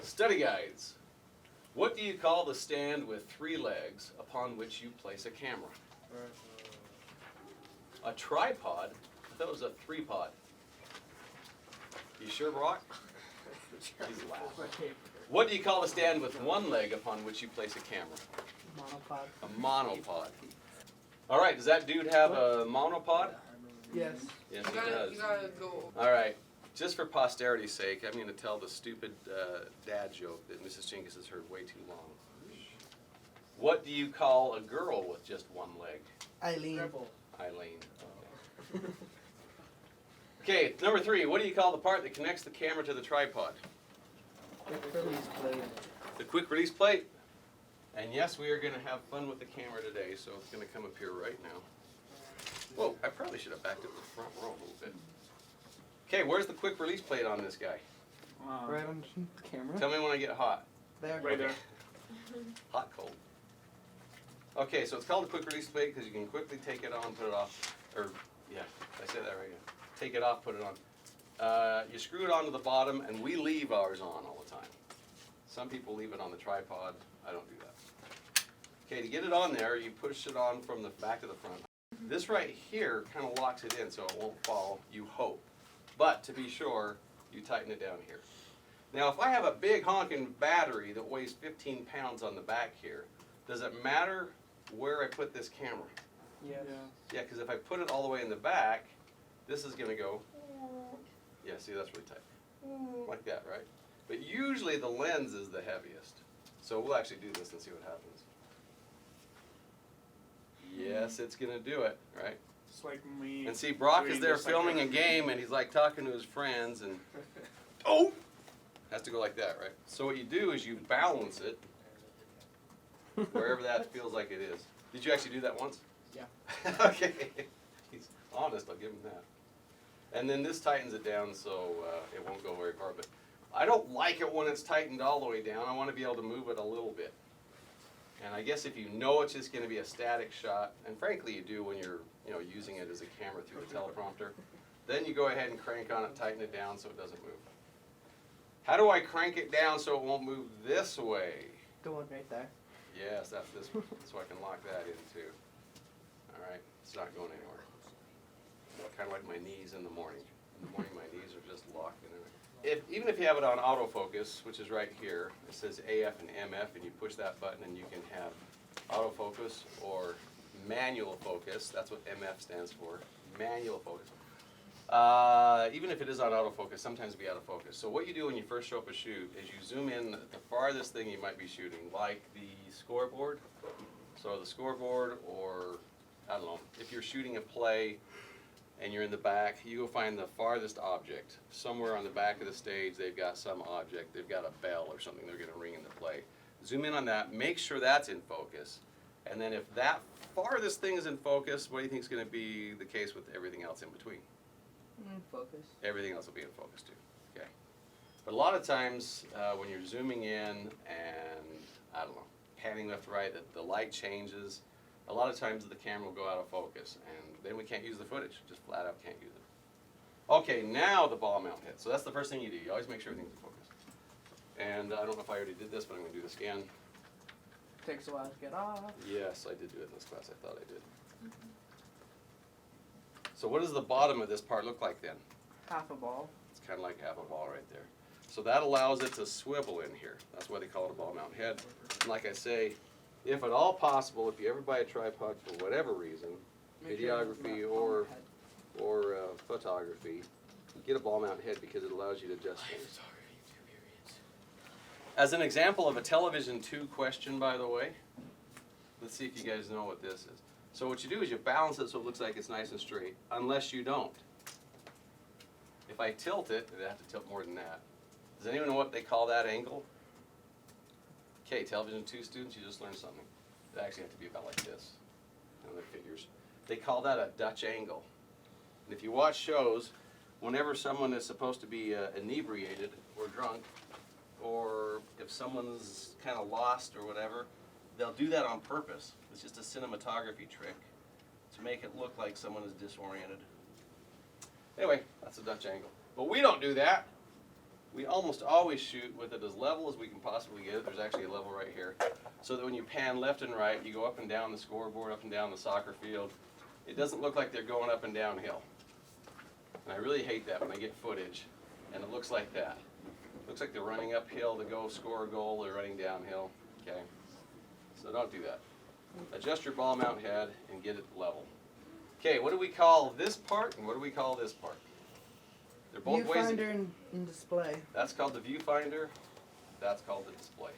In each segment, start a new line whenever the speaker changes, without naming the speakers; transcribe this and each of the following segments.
Study guides. What do you call the stand with 3 legs upon which you place a camera? A tripod? I thought it was a 3-pod. You sure, Brock? He's laughing. What do you call the stand with 1 leg upon which you place a camera?
Monopod.
A monopod. All right, does that dude have a monopod?
Yes.
Yes, he does.
You gotta go.
All right, just for posterity's sake, I'm going to tell the stupid dad joke that Mrs. Chinkus has heard way too long. What do you call a girl with just 1 leg?
Eileen.
Eileen. Okay, number 3. What do you call the part that connects the camera to the tripod?
Quick release plate.
The quick release plate. And yes, we are going to have fun with the camera today, so it's going to come up here right now. Whoa, I probably should have backed up the front row a little bit. Okay, where's the quick release plate on this guy?
Right on the camera.
Tell me when I get hot.
There.
Right there.
Hot, cold. Okay, so it's called a quick release plate because you can quickly take it on, put it off. Or, yeah, I said that right. Take it off, put it on. You screw it onto the bottom, and we leave ours on all the time. Some people leave it on the tripod. I don't do that. Okay, to get it on there, you push it on from the back to the front. This right here kind of locks it in so it won't fall, you hope. But to be sure, you tighten it down here. Now, if I have a big honking battery that weighs 15 pounds on the back here, does it matter where I put this camera?
Yes.
Yeah, because if I put it all the way in the back, this is going to go, yeah, see, that's really tight. Like that, right? But usually the lens is the heaviest. So we'll actually do this and see what happens. Yes, it's going to do it, right?
It's like me.
And see, Brock is
doing
there
this like
filming a
that.
game, and he's like talking to his friends, and oh, has to go like that, right? So what you do is you balance it wherever that feels like it is. Did you actually do that once?
Yeah.
Okay, he's honest. I'll give him that. And then this tightens it down so it won't go very far. But I don't like it when it's tightened all the way down. I want to be able to move it a little bit. And I guess if you know it's just going to be a static shot, and frankly you do when you're using it as a camera through the teleprompter, then you go ahead and crank on it, tighten it down so it doesn't move. How do I crank it down so it won't move this way?
The one right there.
Yes, that's this one, so I can lock that in too. All right, it's not going anywhere. Kind of like my knees in the morning. In the morning my knees are just locked in it. Even if you have it on autofocus, which is right here, it says AF and MF, and you push that button and you can have autofocus or manual focus. That's what MF stands for, manual focus. Even if it is on autofocus, sometimes it'll be out of focus. So what you do when you first show up a shoot is you zoom in the farthest thing you might be shooting, like the scoreboard. So the scoreboard, or I don't know, if you're shooting a play and you're in the back, you go find the farthest object. Somewhere on the back of the stage, they've got some object. They've got a bell or something they're going to ring in the play. Zoom in on that, make sure that's in focus. And then if that farthest thing is in focus, what do you think is going to be the case with everything else in between?
Focus.
Everything else will be in focus too. Okay. But a lot of times when you're zooming in and, I don't know, panning left to right, the light changes. A lot of times the camera will go out of focus, and then we can't use the footage. Just flat out can't use it. Okay, now the ball mount hit. So that's the first thing you do. You always make sure everything's in focus. And I don't know if I already did this, but I'm going to do the scan.
Takes a while to get off.
Yes, I did do it in this class. I thought I did. So what does the bottom of this part look like then?
Half a ball.
It's kind of like half a ball right there. So that allows it to swivel in here. That's why they call it a ball mount head. And like I say, if at all possible, if you ever buy a tripod for whatever reason, videography or photography, get a ball mount head because it allows you to adjust things. As an example of a television 2 question, by the way, let's see if you guys know what this is. So what you do is you balance it so it looks like it's nice and straight, unless you don't. If I tilt it, I have to tilt more than that. Does anyone know what they call that angle? Okay, television 2 students, you just learned something. It actually have to be about like this. And the figures. They call that a Dutch angle. And if you watch shows, whenever someone is supposed to be inebriated or drunk, or if someone's kind of lost or whatever, they'll do that on purpose. It's just a cinematography trick to make it look like someone is disoriented. Anyway, that's a Dutch angle. But we don't do that. we almost always shoot with it as level as we can possibly get it. There's actually a level right here. So that when you pan left and right, you go up and down the scoreboard, up and down the soccer field. It doesn't look like they're going up and downhill. And I really hate that when I get footage and it looks like that. It looks like they're running uphill to go score a goal, they're running downhill, okay? So don't do that. Adjust your ball mount head and get it level. Okay, what do we call this part and what do we call this part? They're both ways.
Viewfinder and display.
That's called the viewfinder. That's called the display.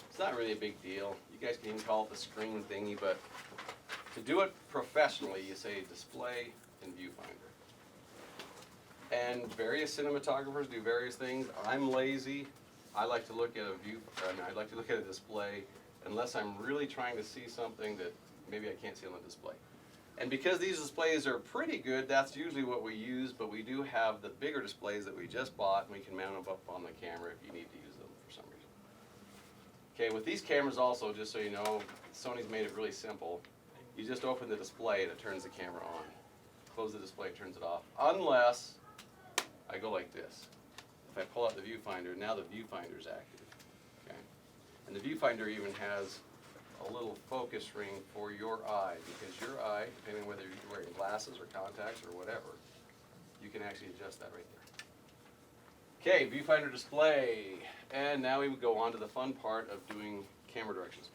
It's not really a big deal. You guys can even call it the screen thingy, but to do it professionally, you say display and viewfinder. And various cinematographers do various things. I'm lazy. I like to look at I like to look at a display unless I'm really trying to see something that maybe I can't see on the display. And because these displays are pretty good, that's usually what we use, but we do have the bigger displays that we just bought, and we can mount them up on the camera if you need to use them for some reason. Okay, with these cameras also, just so you know, Sony's made it really simple. You just open the display and it turns the camera on. Close the display, it turns it off. Unless I go like this. If I pull out the viewfinder, now the viewfinder is active. Okay? And the viewfinder even has a little focus ring for your eye, because your eye, depending on whether you're wearing glasses or contacts or whatever, you can actually adjust that right there. Okay, viewfinder display. And now we would go on to the fun part of doing camera directions.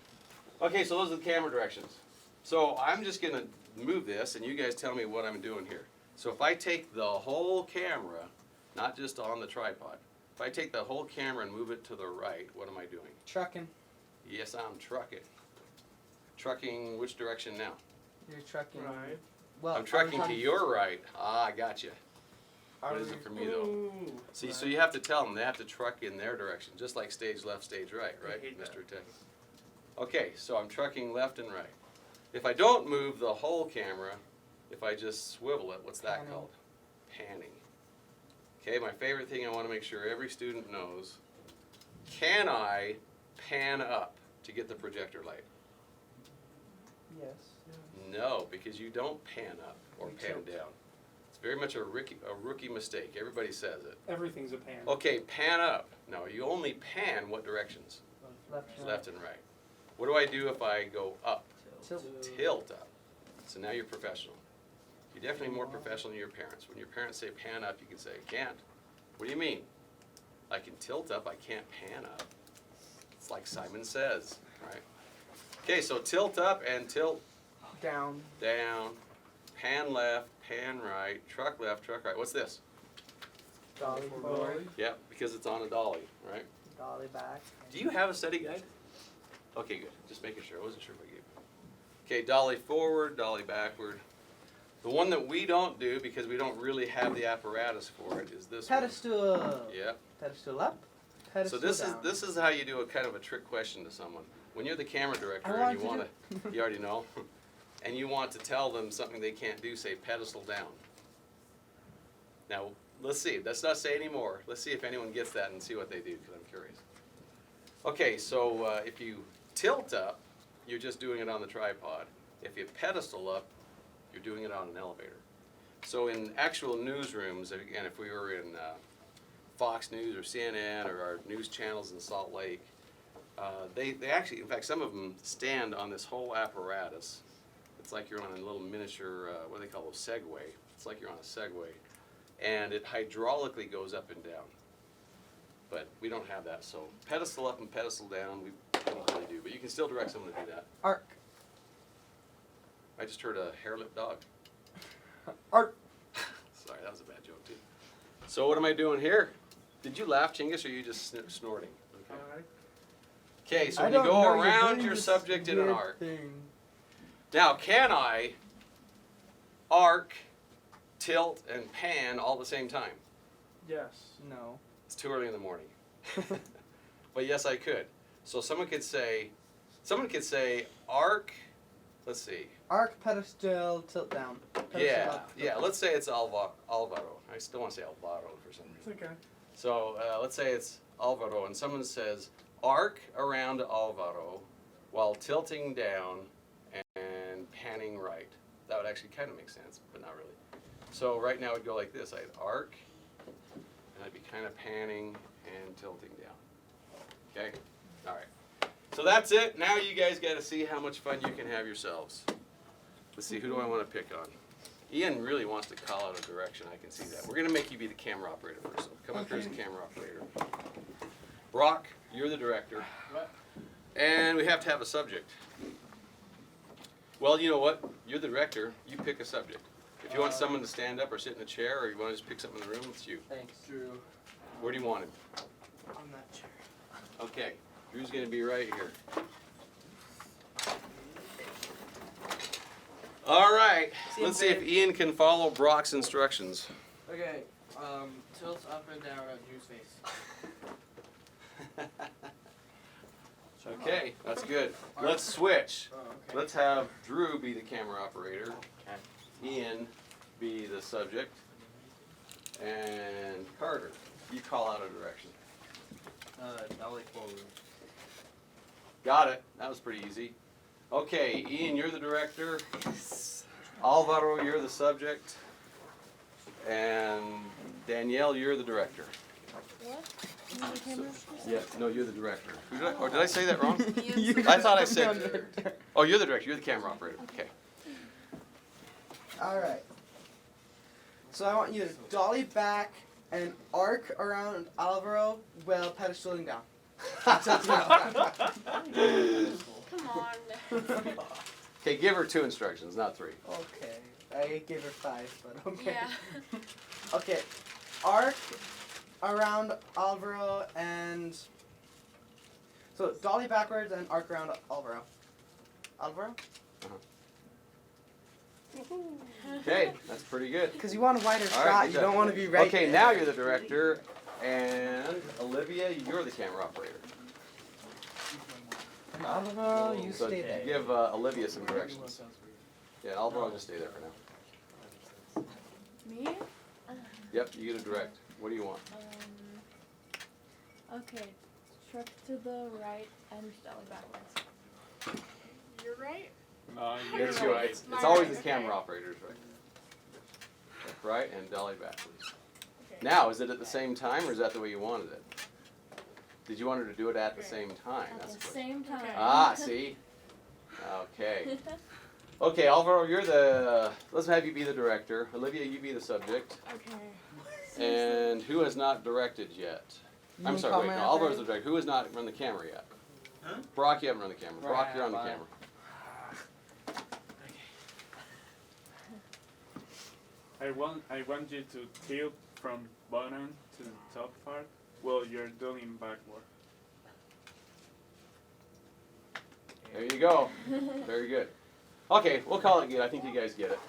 Okay, so those are the camera directions. So I'm just gonna move this and you guys tell me what I'm doing here. So if I take the whole camera, not just on the tripod, if I take the whole camera and move it to the right, what am I doing?
Trucking.
Yes, I'm trucking. Trucking which direction now?
You're trucking.
Right.
Well,
I'm trucking to your right. Ah, I gotcha.
How
What
do
is
we-
it for me though?
Ooh,
See,
right.
so you have to tell them they have to truck in their direction, just like stage left, stage right,
I
right,
hate that.
Mr. Tech? Okay, so I'm trucking left and right. If I don't move the whole camera, if I just swivel it, what's that
Panning.
called? Panning. Okay, my favorite thing I want to make sure every student knows, can I pan up to get the projector light?
Yes.
No, because you don't pan up or
We
pan
tilt.
down. It's very much a rookie mistake. Everybody says it.
Everything's a pan.
Okay, pan up. No, you only pan what directions?
Left and
Left and right. What do I do if I go up?
Tilt.
Tilt up. So now you're professional. You're definitely more professional than your parents. When your parents say pan up, you can say, can't. What do you mean? I can tilt up, I can't pan up. It's like Simon Says, right? Okay, so tilt up and tilt
Down.
down, pan left, pan right, truck left, truck right. What's this?
Dolly
Dolly.
forward.
Yep, because it's on a dolly, right?
Dolly back.
Do you have a study guide? Okay, good. Just making sure. I wasn't sure if I gave you. Okay, dolly forward, dolly backward. The one that we don't do because we don't really have the apparatus for it is this one.
Pedestal.
Yep.
Pedestal up.
So
Pedestal down.
this is how you do a kind of a trick question to someone. When you're the camera director
I
and you
want
want
to
to, you already know, and you want to tell them something they can't do, say pedestal down. Now let's see. Let's not say any more. Let's see if anyone gets that and see what they do because I'm curious. Okay, so if you tilt up, you're just doing it on the tripod. If you pedestal up, you're doing it on an elevator. So in actual newsrooms, again, if we were in Fox News or CNN or our news channels in Salt Lake, they actually, in fact, some of them stand on this whole apparatus. It's like you're on a little miniature, what do they call a Segway. It's like you're on a Segway. And it hydraulically goes up and down. But we don't have that, so pedestal up and pedestal down, we don't really do. But you can still direct someone to do that.
Arc.
I just heard a hair-lip dog.
Arc.
Sorry, that was a bad joke too. So what am I doing here? Did you laugh, Chingus, or are you just snorting? Okay.
Alright.
Okay, so
I
when you
don't
go
know, you're
around
doing
your
this
subject in an
weird
arc.
thing.
Now, can I arc, tilt, and pan all at the same time?
Yes.
No.
It's too early in the morning. But yes, I could. So someone could say arc, let's see.
Arc, pedestal, tilt down. Pedestal
Yeah,
up, tilt
yeah,
down.
let's say it's Alvaro. I still want to say Alvaro for some reason.
It's okay.
So let's say it's Alvaro, and someone says arc around Alvaro while tilting down and panning right. That would actually kind of make sense, but not really. So right now it would go like this. I'd arc, And I'd be kind of panning and tilting down. Okay? All right. So that's it. Now you guys got to see how much fun you can have yourselves. Let's see, who do I want to pick on? Ian really wants to call out a direction. I can see that. We're going to make you be the camera operator first. So come up here as a camera operator. Brock, you're the director.
What?
And we have to have a subject. Well, you know what? You're the director. You pick a subject. If you want someone to stand up or sit in a chair, or you want to just pick something in the room, it's you.
Thanks.
Drew.
Where do you want him?
On that chair.
Okay, Drew's gonna be right here. All right,
See him,
let's see if
babe.
Ian can follow Brock's instructions.
Okay, tilt up and down on Drew's face.
Okay, that's good. Let's switch.
Oh, okay.
Let's have Drew be the camera operator, Ian be the subject, and Carter, you call out a direction.
Dolly forward.
Got it. That was pretty easy. Okay, Ian, you're the director. Alvaro, you're the subject. And Danielle, you're the director.
What? You need a camera?
Yeah, no, you're the director. Or did I say that wrong?
You
I thought I
guys
said.
come down there.
Oh, you're the director. You're the camera operator. Okay.
All right. So I want you to dolly back and arc around Alvaro while pedestaling down. Tilting up.
Come on.
Okay, give her 2 instructions, not 3.
Okay. I gave her 5, but okay.
Yeah.
Okay. Arc around Alvaro and so dolly backwards and arc around Alvaro. Alvaro?
Okay, that's pretty good.
Because you want a wider
All right,
shot.
good
You
job.
don't want to be right.
Okay,
there.
now you're the director, and Olivia, you're the camera operator.
Alvaro, you
So
stay there.
give Olivia some directions. Yeah, Alvaro, just stay there for now.
Me?
Yep, you get to direct. What do you want?
Okay. Truck to the right and dolly backwards.
You're right.
No,
It's
you're
you.
right.
It's
My
always
right,
the camera
okay.
operator's right. Left, right, and dolly backwards.
Okay.
Now, is it at the same time, or is that the way you wanted it? Did you want her to do it at the same time?
At
That's
the
the question.
same time.
Okay.
Ah, see? Okay. Okay, Alvaro, you're the, let's have you be the director. Olivia, you be the subject.
Okay.
And who has not directed yet? I'm
You
sorry,
call
wait,
my
no, Alvaro's the
operator?
director. Who has not run the camera yet?
Huh?
Brock, you haven't run the camera. Brock,
Right,
you're on the
fine.
camera.
I want you to tilt from bottom to the top part while you're doing backward.
There you go. Very good. Okay, we'll call it good. I think you guys get it.